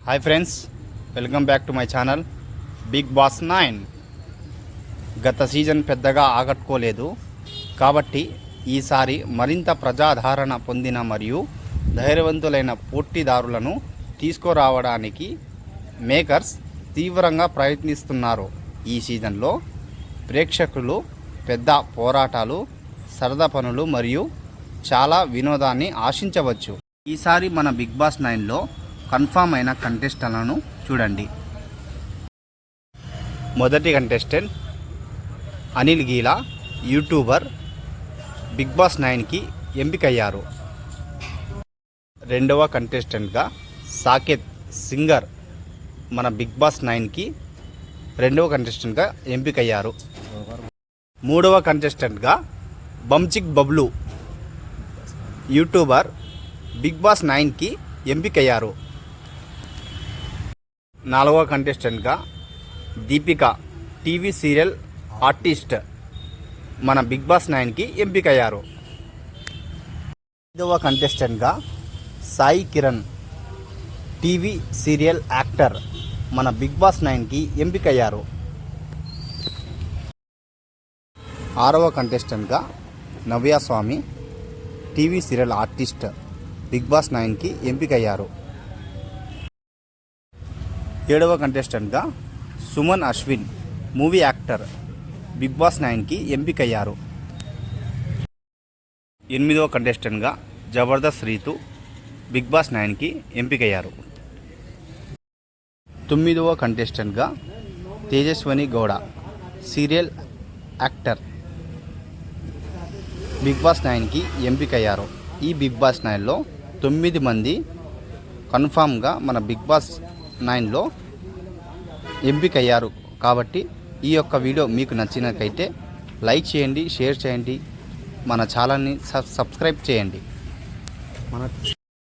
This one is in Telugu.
Hi friends, welcome back to my channel Bigg Boss 9. గత సీజన్ పెద్దగా ఆకట్టుకోలేదు కాబట్టి ఈసారి మరింత ప్రజాదరణ పొందిన మరియు ధైర్యవంతులైన పోటీదారులను తీసుకురావడానికి మేకర్స్ తీవ్రంగా ప్రయత్నిస్తున్నారు. ఈ సీజన్లో ప్రేక్షకులు పెద్ద పోరాటాలు, సరదా పనులు మరియు చాలా వినోదాన్ని ఆశించవచ్చు. ఈసారి మన బిగ్ బాస్ 9లో కన్ఫామ్ అయిన కంటెస్టెంట్లను చూడండి. మొదటి contestant Anil Geela, YouTuber, Bigg Boss 9కి ఎంపికయ్యారు. రెండవ కంటెస్టెంట్గా సాకేత్, సింగర్, మన బిగ్ బాస్ 9కి రెండవ కంటెస్టెంట్గా ఎంపికయ్యారు. మూడవ కంటెస్టెంట్గా Banchik Bablu, YouTuber, Bigg Boss 9కి ఎంపికయ్యారు. నాలుగవ కంటెస్టెంట్గా దీపిక, టీవీ సీరియల్ ఆర్టిస్ట్, మన బిగ్ బాస్ 9కి ఎంపికయ్యారు. ఐదవ కంటెస్టెంట్గా Sai Kiran, TV serial actor, మన బిగ్ బాస్ 9కి ఎంపికయ్యారు. ఆరవ కంటెస్టెంట్గా Navya Swamy, TV serial artist, Bigg Boss 9కి ఎంపికయ్యారు. ఏడవ కంటెస్టెంట్గా Suman Ashwin, movie actor, Bigg Boss 9కి ఎంపికయ్యారు. ఎనిమిదవ కంటెస్టెంట్గా జబర్దస్త్ రీతు, బిగ్ బాస్ 9కి ఎంపికయ్యారు. తొమ్మిదవ కంటెస్టెంట్గా Tejaswini Gowda, serial actor, Bigg Boss 9కి ఎంపికయ్యారు. ఈ బిగ్ బాస్ 9లో 9 మంది కన్ఫామ్గా మన బిగ్ బాస్ 9లో ఎంపికయ్యారు. కాబట్టి ఈ యొక్క వీడియో మీకు నచ్చినట్లయితే లైక్ చేయండి, షేర్ చేయండి, మన ఛానల్ని సబ్స్క్రైబ్ చేయండి.